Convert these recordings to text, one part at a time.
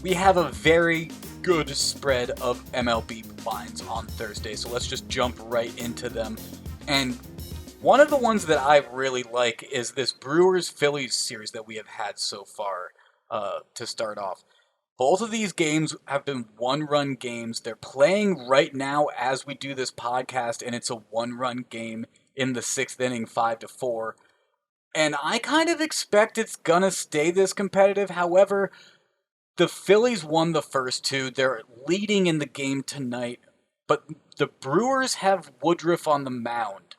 we have a very good spread of MLB lines on Thursday, so let's just jump right into them. And one of the ones that I really like is this Brewers Phillies series that we have had so far to start off. Both of these games have been one-run games. They're playing right now as we do this podcast, and it's a one-run game in the sixth inning, 5-4. And I kind of expect it's gonna stay this competitive. However, the Phillies won the first two. They're leading in the game tonight, but the Brewers have Woodruff on the mound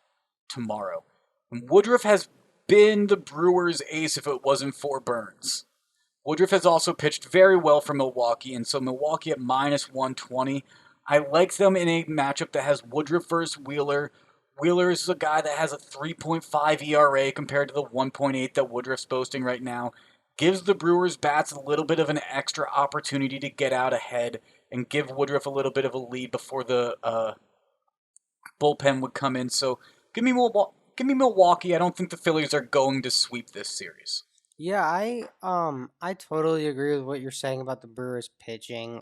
tomorrow. And Woodruff has been the Brewers' ace if it wasn't for Burns. Woodruff has also pitched very well for Milwaukee, and so Milwaukee at minus 120. I like them in a matchup that has Woodruff versus Wheeler. Wheeler is a guy that has a 3.5 ERA compared to the 1.8 that Woodruff's boasting right now. Gives the Brewers bats a little bit of an extra opportunity to get out ahead and give Woodruff a little bit of a lead before the bullpen would come in. So give me Milwaukee. I don't think the Phillies are going to sweep this series. Yeah, I totally agree with what you're saying about the Brewers pitching.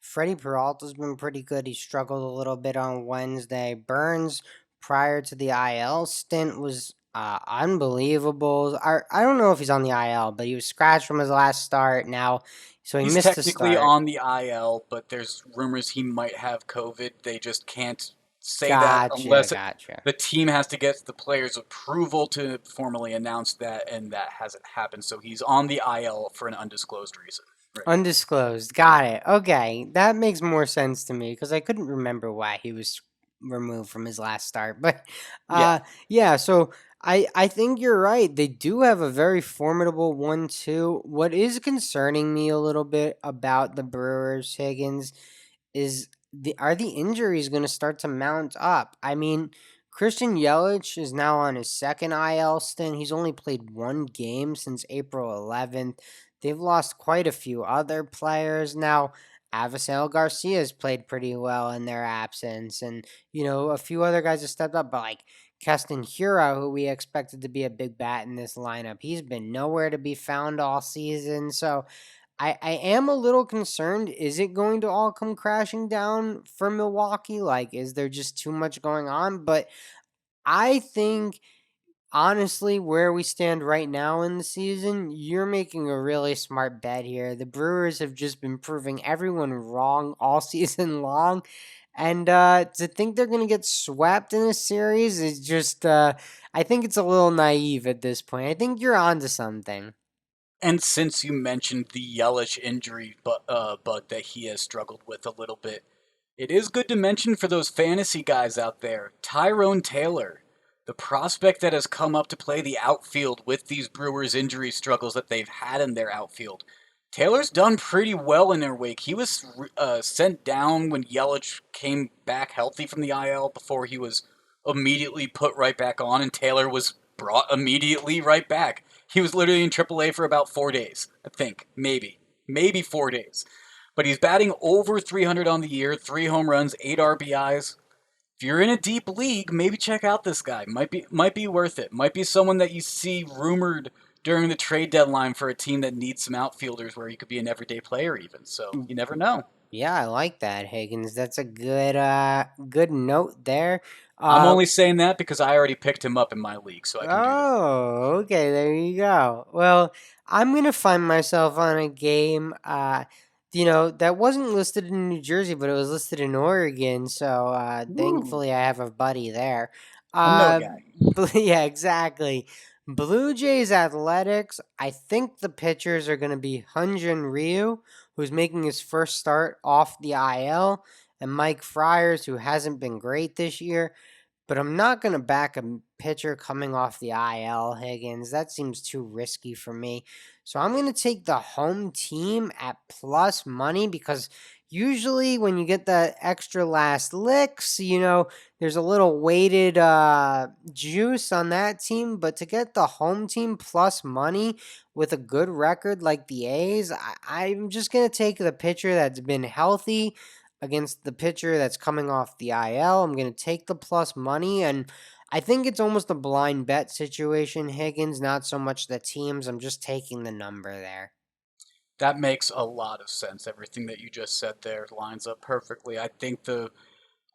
Freddie Peralta's been pretty good. He struggled a little bit on Wednesday. Burns, prior to the IL stint, was unbelievable. I don't know if he's on the IL, but he was scratched from his last start now, so he He's missed the technically start. on the IL, but there's rumors he might have COVID. They just can't say that Gotcha, unless gotcha. the team has to get the player's approval to formally announce that, and that hasn't happened. So he's on the IL for an undisclosed reason. Right. Undisclosed. Got it. Okay, that makes more sense to me because I couldn't remember why he was removed from his last start. But Yeah. yeah. So I think you're right. They do have a very formidable 1-2. What is concerning me a little bit about the Brewers, Higgins, is the injuries going to start to mount up? I mean, Christian Yelich is now on his second IL stint. He's only played one game since April 11th. They've lost quite a few other players. Now, Avisail Garcia has played pretty well in their absence, and a few other guys have stepped up, but like Keston Hura, who we expected to be a big bat in this lineup, he's been nowhere to be found all season. So I am a little concerned. Is it going to all come crashing down for Milwaukee? Like, is there just too much going on? But I think, honestly, where we stand right now in the season, you're making a really smart bet here. The Brewers have just been proving everyone wrong all season long. And to think they're going to get swept in this series is just, I think it's a little naive at this point. I think you're onto something. And since you mentioned the Yelich injury bug that he has struggled with a little bit, it is good to mention for those fantasy guys out there, Tyrone Taylor, the prospect that has come up to play the outfield with these Brewers injury struggles that they've had in their outfield. Taylor's done pretty well in their wake. He was sent down when Yelich came back healthy from the IL before he was immediately put right back on, and Taylor was brought immediately right back. He was literally in AAA for about 4 days, I think. Maybe 4 days. But he's batting over 300 on the year, 3 home runs, 8 RBIs. If you're in a deep league, maybe check out this guy. Might be worth it. Might be someone that you see rumored during the trade deadline for a team that needs some outfielders where he could be an everyday player even. So you never know. Yeah, I like that, Higgins. That's a good note there. I'm only saying that because I already picked him up in my league, so I can do that. Oh, okay, there you go. Well, I'm gonna find myself on a game, that wasn't listed in New Jersey, but it was listed in Oregon. So Woo! thankfully, I have a buddy there. A no Uh, guy. yeah, exactly. Blue Jays Athletics. I think the pitchers are gonna be Hyunjin Ryu, who's making his first start off the IL, and Mike Friars, who hasn't been great this year. But I'm not going to back a pitcher coming off the IL, Higgins. That seems too risky for me. So I'm going to take the home team at plus money because usually when you get the extra last licks, there's a little weighted juice on that team. But to get the home team plus money with a good record like the A's, I'm just going to take the pitcher that's been healthy against the pitcher that's coming off the IL. I'm going to take the plus money, and I think it's almost a blind bet situation, Higgins, not so much the teams. I'm just taking the number there. That makes a lot of sense. Everything that you just said there lines up perfectly. I think the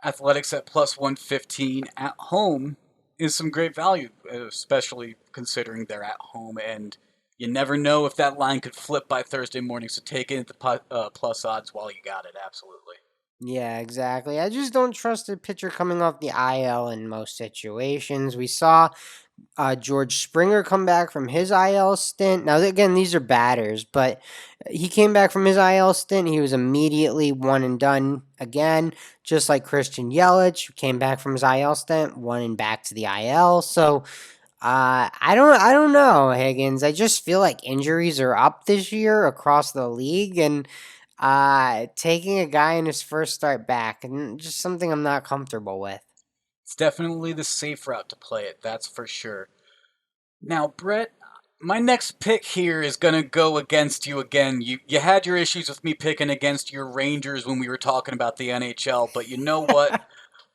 Athletics at plus 115 at home is some great value, especially considering they're at home. And you never know if that line could flip by Thursday morning. So take it at the plus odds while you got it. Absolutely. Yeah, exactly. I just don't trust a pitcher coming off the IL in most situations. We saw George Springer come back from his IL stint. Now, again, these are batters, but he came back from his IL stint. He was immediately one and done again, just like Christian Yelich, who came back from his IL stint, one and back to the IL. So, I don't know, Higgins. I just feel like injuries are up this year across the league, and taking a guy in his first start back, and just something I'm not comfortable with. It's definitely the safe route to play it. That's for sure. Now, Brett, my next pick here is going to go against you again. You had your issues with me picking against your Rangers when we were talking about the NHL, but you know what?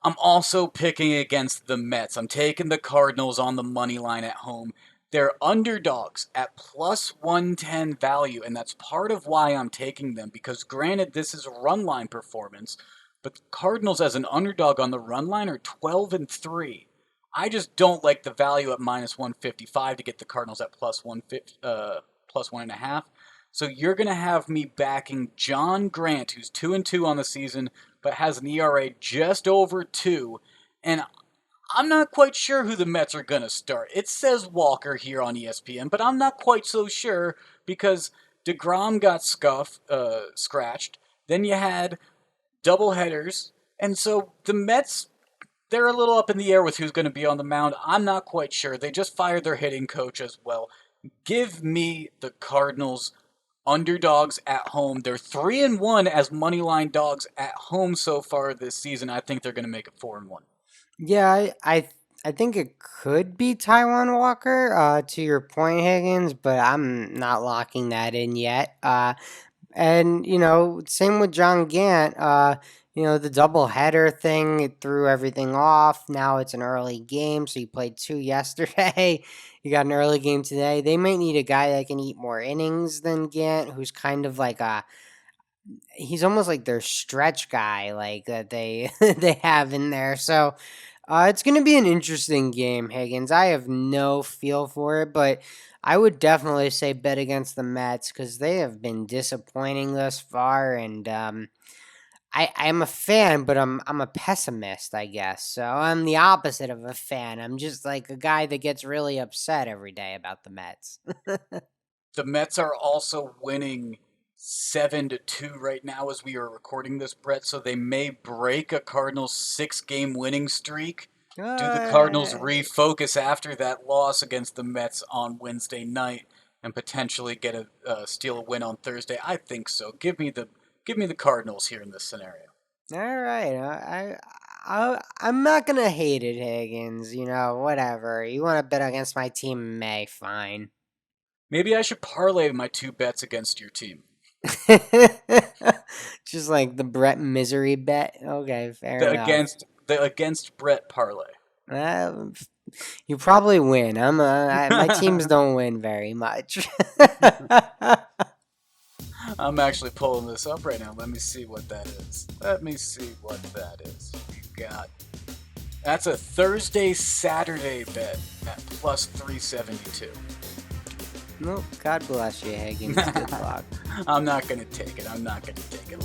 I'm also picking against the Mets. I'm taking the Cardinals on the money line at home. They're underdogs at plus 110 value, and that's part of why I'm taking them because granted this is a run line performance, but the Cardinals as an underdog on the run line are 12 and 3. I just don't like the value at minus 155 to get the Cardinals at plus 150, plus 1.5. So you're going to have me backing John Grant, who's 2-2 on the season, but has an ERA just over 2. And I'm not quite sure who the Mets are going to start. It says Walker here on ESPN, but I'm not quite so sure because DeGrom got scratched. Then you had doubleheaders. And so the Mets, they're a little up in the air with who's going to be on the mound. I'm not quite sure. They just fired their hitting coach as well. Give me the Cardinals underdogs at home. They're 3-1 as moneyline dogs at home so far this season. I think they're going to make it 4-1. Yeah, I think it could be Taiwan Walker, to your point, Higgins, but I'm not locking that in yet. And same with John Gant. The double header thing, it threw everything off. Now it's an early game, so you played two yesterday. You got an early game today. They might need a guy that can eat more innings than Gant, who's kind of like he's almost like their stretch guy, like that they they have in there. So it's going to be an interesting game, Higgins. I have no feel for it, but I would definitely say bet against the Mets because they have been disappointing thus far, and I'm a fan, but I'm a pessimist, I guess. So I'm the opposite of a fan. I'm just like a guy that gets really upset every day about the Mets. The Mets are also winning 7-2 right now as we are recording this, Brett, so they may break a Cardinals 6-game winning streak. Do the Cardinals Uh, refocus after that loss against the Mets on Wednesday night and potentially get steal a win on Thursday? I think so. Give me the Cardinals here in this scenario. all right. I'm not gonna hate it, Higgins. Whatever. You want to bet against my team in May? Fine. Maybe I should parlay my two bets against your team. Just like the Brett misery bet. Okay, fair The enough. against Brett parlay. Uh, you probably win. My teams don't win very much. I'm actually pulling this up right now. Let me see what that is. Let me see what that is. You got that's a Thursday Saturday bet at plus 372. Well, God bless you, Higgins. Good luck. I'm not gonna take it. I'm not gonna take it.